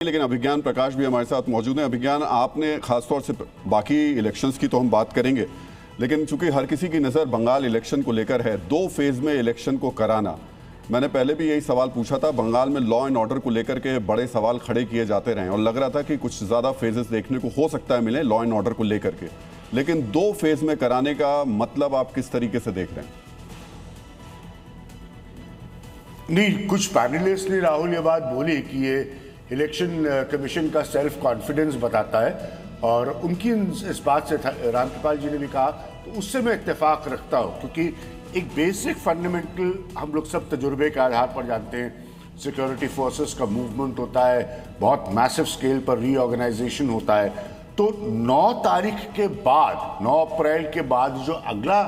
लेकिन अभिज्ञान प्रकाश भी हमारे साथ मौजूद हैं। अभिज्ञान, आपने खासतौर से बाकी इलेक्शंस की तो हम बात करेंगे, लेकिन चूंकि हर किसी की नज़र बंगाल इलेक्शन को लेकर है, 2 फेज़ में इलेक्शन को कराना, मैंने पहले भी यही सवाल पूछा था। बंगाल में लॉ एंड ऑर्डर को लेकर के बड़े सवाल खड़े किए जाते रहे और लग रहा था कि कुछ ज़्यादा फेजेस देखने को हो सकता है मिले लॉ एंड ऑर्डर को लेकर के, लेकिन 2 फेज़ में कराने का मतलब आप किस तरीके से देख रहे हैं? नहीं, कुछ पैनलिस्ट ने राहुल ये बात बोली कि ये इलेक्शन कमीशन का सेल्फ कॉन्फिडेंस बताता है और उनकी इस बात से रामकृपाल जी ने भी कहा, तो उससे मैं इत्तेफाक रखता हूँ, क्योंकि एक बेसिक फंडामेंटल हम लोग सब तजुर्बे के आधार पर जानते हैं, सिक्योरिटी फोर्सेस का मूवमेंट होता है, बहुत मैसिव स्केल पर रीऑर्गेनाइजेशन होता है। तो 9 तारीख के बाद, 9 अप्रैल के बाद जो अगला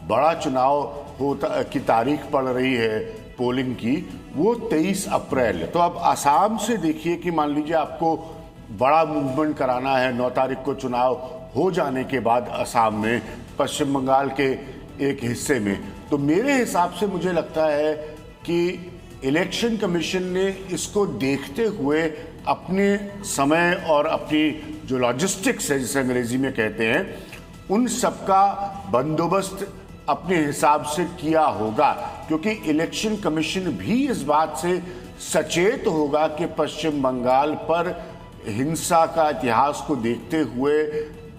बड़ा चुनाव होता की तारीख पड़ रही है पोलिंग की, वो 23 अप्रैल है। तो अब आसाम से देखिए कि मान लीजिए आपको बड़ा मूवमेंट कराना है 9 तारीख को चुनाव हो जाने के बाद आसाम में, पश्चिम बंगाल के एक हिस्से में, तो मेरे हिसाब से मुझे लगता है कि इलेक्शन कमीशन ने इसको देखते हुए अपने समय और अपनी जो लॉजिस्टिक्स है जिसे अंग्रेजी में कहते हैं, उन सबका बंदोबस्त अपने हिसाब से किया होगा, क्योंकि इलेक्शन कमीशन भी इस बात से सचेत होगा कि पश्चिम बंगाल पर हिंसा का इतिहास को देखते हुए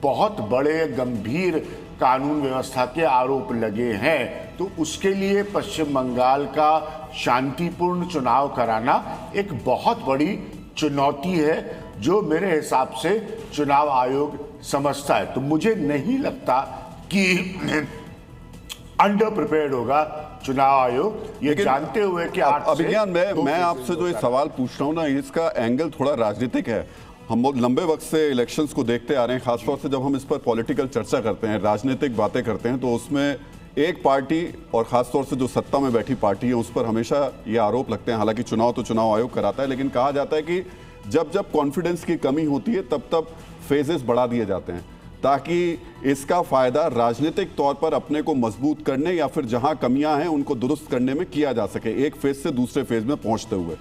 बहुत बड़े गंभीर कानून व्यवस्था के आरोप लगे हैं। तो उसके लिए पश्चिम बंगाल का शांतिपूर्ण चुनाव कराना एक बहुत बड़ी चुनौती है, जो मेरे हिसाब से चुनाव आयोग समझता है। तो मुझे नहीं लगता कि अंडर प्रिपेयर्ड होगा चुनाव आयोग, ये जानते हुए कि अभिज्ञान मैं आपसे जो ये सवाल पूछ रहा हूँ ना, इसका एंगल थोड़ा राजनीतिक है। हम बहुत लंबे वक्त से इलेक्शंस को देखते आ रहे हैं, खासतौर से जब हम इस पर पॉलिटिकल चर्चा करते हैं, राजनीतिक बातें करते हैं, तो उसमें एक पार्टी और खासतौर से जो सत्ता में बैठी पार्टी है उस पर हमेशा ये आरोप लगते हैं। हालांकि चुनाव तो चुनाव आयोग कराता है, लेकिन कहा जाता है कि जब जब कॉन्फिडेंस की कमी होती है तब तब फेजेस बढ़ा दिए जाते हैं, ताकि इसका फायदा राजनीतिक तौर पर अपने को मजबूत करने या फिर जहां कमियां हैं उनको दुरुस्त करने में किया जा सके, एक फेज से दूसरे फेज में पहुंचते हुए।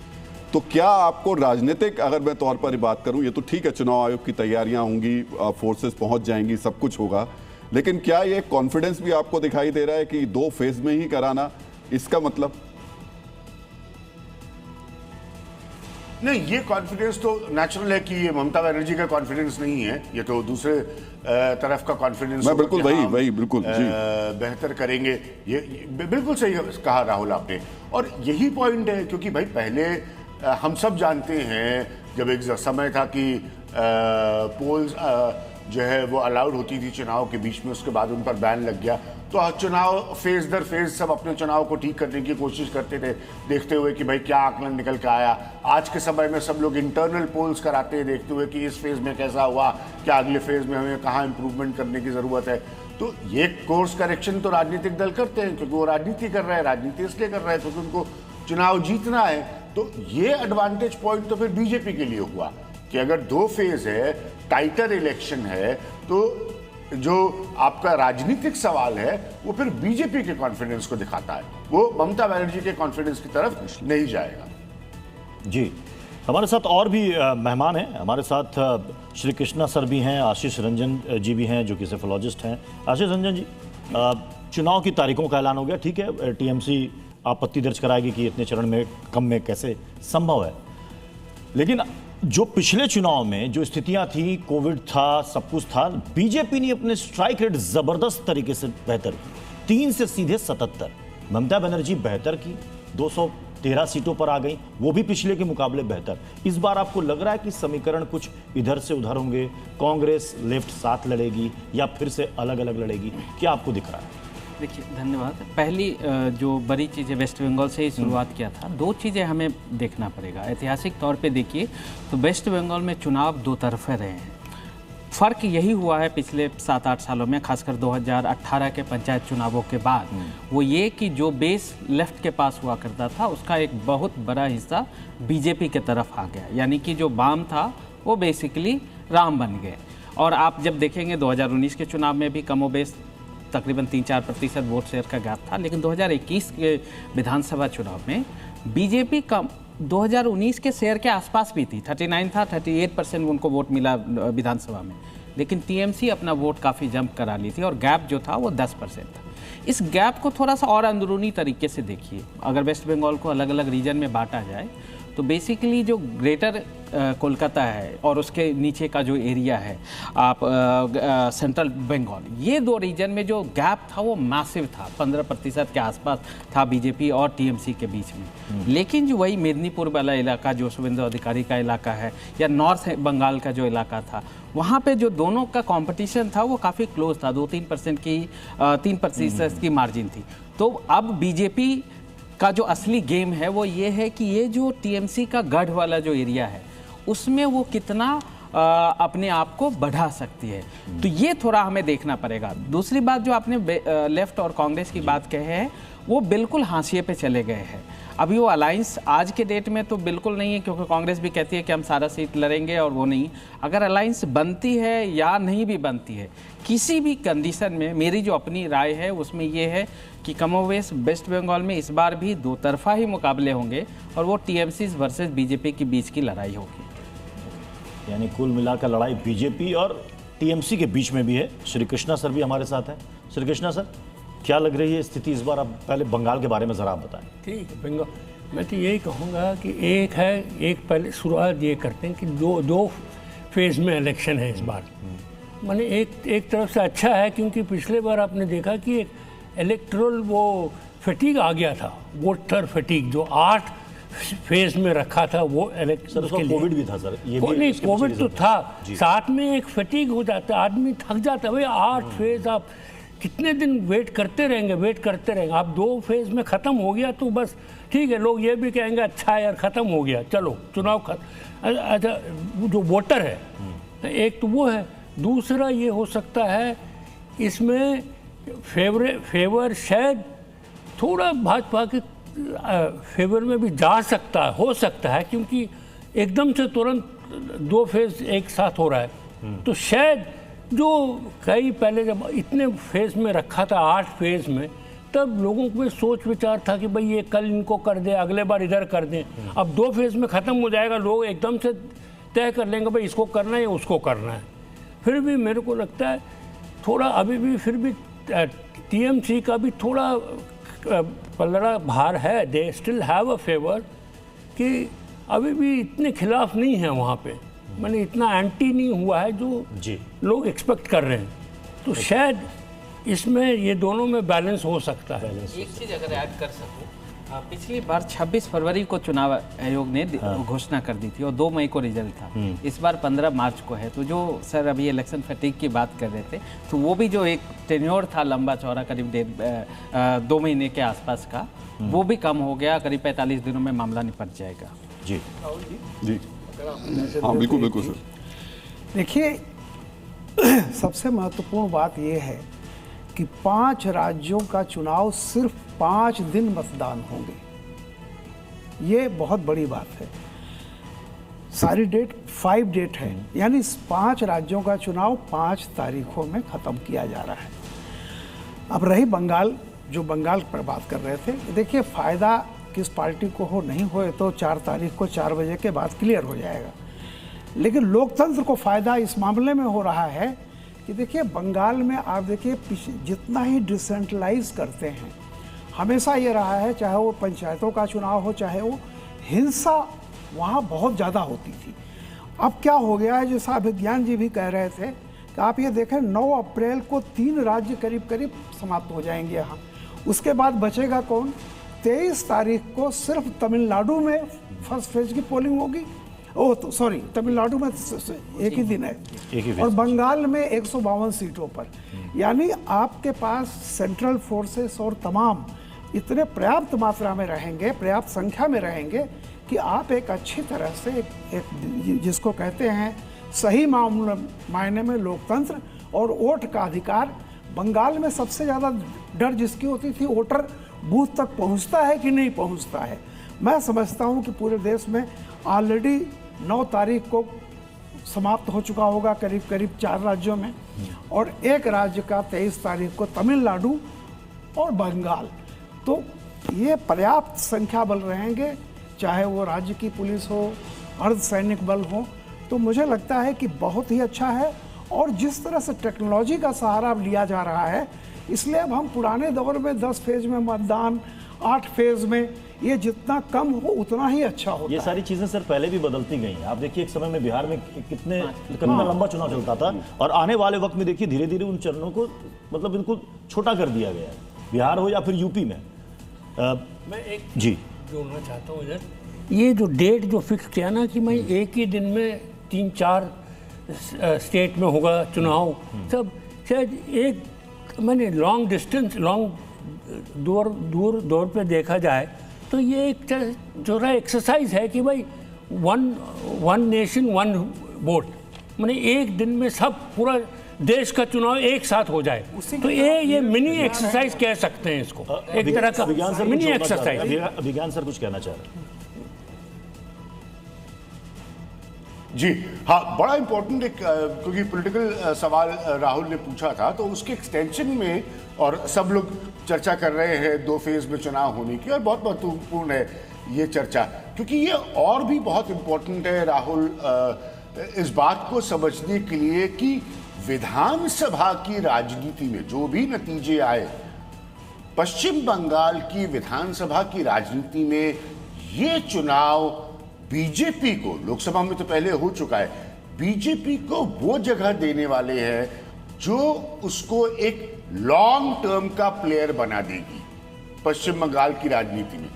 तो क्या आपको राजनीतिक, अगर मैं तौर पर बात करूं, ये तो ठीक है चुनाव आयोग की तैयारियां होंगी, फोर्सेस पहुंच जाएंगी, सब कुछ होगा, लेकिन क्या ये कॉन्फिडेंस भी आपको दिखाई दे रहा है कि 2 फेज में ही कराना, इसका मतलब? नहीं, ये कॉन्फिडेंस तो नेचुरल है कि ये ममता बनर्जी का कॉन्फिडेंस नहीं है, ये तो दूसरे तरफ का कॉन्फिडेंस। मैं बिल्कुल वही बिल्कुल जी बेहतर करेंगे, ये बिल्कुल सही कहा राहुल आपने, और यही पॉइंट है। क्योंकि भाई पहले हम सब जानते हैं, जब एक समय था कि पोल्स जो है वो अलाउड होती थी चुनाव के बीच में, उसके बाद उन पर बैन लग गया, तो चुनाव फेज दर फेज सब अपने चुनाव को ठीक करने की कोशिश करते थे, देखते हुए कि भाई क्या आकलन निकल के आया। आज के समय में सब लोग इंटरनल पोल्स कराते हैं, देखते हुए कि इस फेज में कैसा हुआ, क्या अगले फेज में हमें कहाँ इंप्रूवमेंट करने की जरूरत है। तो ये कोर्स करेक्शन तो राजनीतिक दल करते हैं, क्योंकि वो राजनीति कर रहे हैं, राजनीति इसलिए कर रहे हैं क्योंकि उनको चुनाव जीतना है। तो ये एडवांटेज पॉइंट तो फिर बीजेपी के लिए हुआ कि अगर 2 फेज है, टाइटर इलेक्शन है, तो जो आपका राजनीतिक सवाल है वो फिर बीजेपी के कॉन्फिडेंस को दिखाता है, वो ममता बनर्जी के कॉन्फिडेंस की तरफ नहीं जाएगा। जी, हमारे साथ और भी मेहमान हैं। हमारे साथ श्री कृष्णा सर भी हैं, आशीष रंजन जी भी हैं जो कि सेफोलॉजिस्ट हैं। आशीष रंजन जी, चुनाव की तारीखों का ऐलान हो गया, ठीक है, टीएमसी आपत्ति दर्ज कराएगी कि इतने चरण में कम में कैसे संभव है, लेकिन जो पिछले चुनाव में जो स्थितियां थी, कोविड था, सब कुछ था, बीजेपी ने अपने स्ट्राइक रेट जबरदस्त तरीके से बेहतर की, 3 से सीधे 77। ममता बनर्जी बेहतर की, 213 सीटों पर आ गई, वो भी पिछले के मुकाबले बेहतर। इस बार आपको लग रहा है कि समीकरण कुछ इधर से उधर होंगे, कांग्रेस लेफ्ट साथ लड़ेगी या फिर से अलग अलग लड़ेगी, क्या आपको दिख रहा है? देखिए, धन्यवाद। पहली जो बड़ी चीज़ वेस्ट बंगाल से ही शुरुआत किया था, 2 चीज़ें हमें देखना पड़ेगा। ऐतिहासिक तौर पे देखिए तो वेस्ट बंगाल में चुनाव 2 तरफे रहे हैं। फ़र्क यही हुआ है पिछले 7-8 सालों में, खासकर 2018 के पंचायत चुनावों के बाद, वो ये कि जो बेस लेफ्ट के पास हुआ करता था उसका एक बहुत बड़ा हिस्सा बीजेपी के तरफ आ गया, यानी कि जो वाम था वो बेसिकली राम बन गए। और आप जब देखेंगे 2019 के चुनाव में भी कमोबेश तकरीबन 3-4% वोट शेयर का गैप था, लेकिन 2021 के विधानसभा चुनाव में बीजेपी का 2019 के शेयर के आसपास भी थी, 39 था, 38% उनको वोट मिला विधानसभा में, लेकिन टीएमसी अपना वोट काफ़ी जंप करा ली थी और गैप जो था वो 10% था। इस गैप को थोड़ा सा और अंदरूनी तरीके से देखिए। अगर वेस्ट बंगाल को अलग अलग रीजन में बांटा जाए तो बेसिकली जो ग्रेटर कोलकाता है और उसके नीचे का जो एरिया है आप सेंट्रल बंगाल, ये दो रीजन में जो गैप था वो मैसिव था, 15% के आसपास था बीजेपी और टीएमसी के बीच में। लेकिन जो वही मेदिनीपुर वाला इलाका जो शुभेंदु अधिकारी का इलाका है या नॉर्थ बंगाल का जो इलाका था, वहाँ पे जो दोनों का कंपटीशन था वो काफ़ी क्लोज था, 3% की मार्जिन थी। तो अब बीजेपी का जो असली गेम है वो ये है कि ये जो टीएमसी का गढ़ वाला जो एरिया है उसमें वो कितना अपने आप को बढ़ा सकती है, तो ये थोड़ा हमें देखना पड़ेगा। दूसरी बात जो आपने लेफ्ट और कांग्रेस की बात कहे है वो बिल्कुल हाशिए पे चले गए हैं। अभी वो अलायंस आज के डेट में तो बिल्कुल नहीं है, क्योंकि कांग्रेस भी कहती है कि हम सारा सीट लड़ेंगे और वो नहीं। अगर अलायंस बनती है या नहीं भी बनती है, किसी भी कंडीशन में मेरी जो अपनी राय है उसमें ये है कि कमोवेश वेस्ट बंगाल में इस बार भी दो तरफा ही मुकाबले होंगे और वो टीएमसी वर्सेस बीजेपी के बीच की लड़ाई होगी। यानी कुल मिलाकर लड़ाई बीजेपी और टीएमसी के बीच में भी है। श्री कृष्णा सर भी हमारे साथ हैं। श्री कृष्णा सर, क्या लग रही है स्थिति इस बार? आप पहले बंगाल के बारे में ज़रा आप बताएं। ठीक है, बंगाल मैं तो यही कहूँगा कि एक पहले शुरुआत ये करते हैं कि दो फेज़ में इलेक्शन है इस बार। माने एक तरफ से अच्छा है, क्योंकि पिछले बार आपने देखा कि एक इलेक्ट्रल वो फटीग आ गया था, वोटर फटीग जो 8 फेज में रखा था वो इलेक्शन के लिए। कोविड भी था सर, ये भी नहीं, कोविड तो था, साथ में एक फटीग हो जाता, आदमी थक जाता है। भाई 8 फेज आप कितने दिन वेट करते रहेंगे। आप 2 फेज में ख़त्म हो गया तो बस ठीक है, लोग ये भी कहेंगे अच्छा यार ख़त्म हो गया, चलो चुनाव अच्छा जो वोटर है एक तो वो है। दूसरा ये हो सकता है इसमें फेवर शायद थोड़ा भाजपा के फेवर में भी जा सकता है, हो सकता है, क्योंकि एकदम से तुरंत 2 फेज एक साथ हो रहा है। तो शायद जो कई पहले जब इतने फेज में रखा था 8 फेज में, तब लोगों को सोच विचार था कि भाई ये कल इनको कर दे, अगले बार इधर कर दें। अब 2 फेज में ख़त्म हो जाएगा, लोग एकदम से तय कर लेंगे भाई इसको करना है या उसको करना है। फिर भी मेरे को लगता है थोड़ा अभी भी फिर भी टीएमसी का भी थोड़ा पलड़ा भार है। They still have a favour कि अभी भी इतने खिलाफ नहीं है वहाँ पे, मैंने इतना एंटी नहीं हुआ है जो लोग एक्सपेक्ट कर रहे हैं। तो शायद इसमें ये दोनों में बैलेंस हो सकता है। एक चीज़ अगर ऐड कर सकूं, पिछली बार 26 फरवरी को चुनाव आयोग ने घोषणा कर दी थी और 2 मई को रिजल्ट था। इस बार 15 मार्च को है। तो जो सर अभी इलेक्शन फटीग की बात कर रहे थे, तो वो भी जो एक टेन्योर था लंबा चौड़ा करीब 2 महीने के आसपास का, वो भी कम हो गया। करीब 45 दिनों में मामला निपट जाएगा। जी हाँ, बिल्कुल सर। देखिए, सबसे महत्वपूर्ण बात यह है कि 5 राज्यों का चुनाव सिर्फ 5 दिन मतदान होंगे। ये बहुत बड़ी बात है। सारी डेट 5 डेट है, यानी 5 राज्यों का चुनाव 5 तारीखों में ख़त्म किया जा रहा है। अब रही बंगाल, जो बंगाल पर बात कर रहे थे, देखिए फ़ायदा किस पार्टी को हो नहीं हो तो 4 तारीख को 4 बजे के बाद क्लियर हो जाएगा। लेकिन लोकतंत्र को फ़ायदा इस मामले में हो रहा है कि देखिए बंगाल में आप देखिए जितना ही डिसेंट्रलाइज करते हैं, हमेशा ये रहा है, चाहे वो पंचायतों का चुनाव हो, चाहे वो हिंसा वहाँ बहुत ज़्यादा होती थी। अब क्या हो गया है, जैसा अभिज्ञान जी भी कह रहे थे कि आप ये देखें 9 अप्रैल को 3 राज्य करीब करीब समाप्त हो जाएंगे यहाँ। उसके बाद बचेगा कौन? 23 तारीख को सिर्फ तमिलनाडु में फर्स्ट फेज की पोलिंग होगी। ओह तो सॉरी, तमिलनाडु में एक ही दिन है, और बंगाल में 152 सीटों पर। यानी आपके पास सेंट्रल फोर्सेस और तमाम इतने पर्याप्त मात्रा में रहेंगे, पर्याप्त संख्या में रहेंगे कि आप एक अच्छी तरह से एक जिसको कहते हैं सही मायने में लोकतंत्र और वोट का अधिकार। बंगाल में सबसे ज़्यादा डर जिसकी होती थी, वोटर बूथ तक पहुंचता है कि नहीं पहुंचता है। मैं समझता हूं कि पूरे देश में ऑलरेडी 9 तारीख को समाप्त हो चुका होगा करीब करीब 4 राज्यों में, और एक राज्य का 23 तारीख को तमिलनाडु और बंगाल। तो ये पर्याप्त संख्या बल रहेंगे, चाहे वो राज्य की पुलिस हो, अर्धसैनिक बल हो, तो मुझे लगता है कि बहुत ही अच्छा है। और जिस तरह से टेक्नोलॉजी का सहारा अब लिया जा रहा है, इसलिए अब हम पुराने दौर में 10 फेज में मतदान, 8 फेज में, ये जितना कम हो उतना ही अच्छा होता ये है। सारी चीजें सर पहले भी बदलती गई हैं। आप देखिए एक समय में बिहार में कितना लंबा चुनाव चलता था, और आने वाले वक्त में देखिए धीरे धीरे उन चरणों को मतलब बिल्कुल छोटा कर दिया गया है, बिहार हो या फिर यूपी में। मैं एक जी जोड़ना चाहता हूँ इधर, ये जो डेट जो फिक्स किया ना कि मैं एक ही दिन में 3-4 स्टेट में होगा चुनाव, सब शायद एक मैंने लॉन्ग डिस्टेंस, लॉन्ग दूर पे देखा जाए तो ये एक जो है एक्सरसाइज है कि भाई वन नेशन वन वोट, माने एक दिन में सब पूरा देश का चुनाव एक साथ हो जाए, तो ये मिनी एक्सरसाइज कह सकते हैं इसको, एक तरह का विज्ञान सर मिनी एक्सरसाइज। विज्ञान सर कुछ कहना चाह रहे हैं। जी हाँ, बड़ा इंपॉर्टेंट एक क्योंकि पॉलिटिकल सवाल राहुल ने पूछा था, तो उसके एक्सटेंशन में और सब लोग चर्चा कर रहे हैं 2 फेज में चुनाव होने की, और बहुत महत्वपूर्ण है ये चर्चा, क्योंकि ये और भी बहुत इंपॉर्टेंट है राहुल इस बात को समझने के लिए कि विधानसभा की राजनीति में जो भी नतीजे आए, पश्चिम बंगाल की विधानसभा की राजनीति में ये चुनाव बीजेपी को, लोकसभा में तो पहले हो चुका है, बीजेपी को वो जगह देने वाले हैं जो उसको एक लॉन्ग टर्म का प्लेयर बना देगी पश्चिम बंगाल की राजनीति में,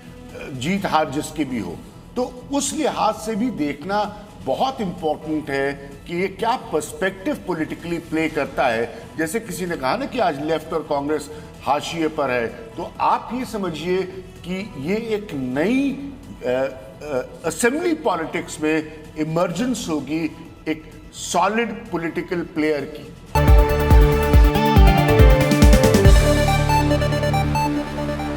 जीत हार जिसके भी हो। तो उस लिहाज से भी देखना बहुत इंपॉर्टेंट है कि ये क्या पर्सपेक्टिव पॉलिटिकली प्ले करता है। जैसे किसी ने कहा ना कि आज लेफ्ट और कांग्रेस हाशिए पर है, तो आप ये समझिए कि ये एक नई असेंबली पॉलिटिक्स में इमर्जेंस होगी एक सॉलिड पॉलिटिकल प्लेयर की।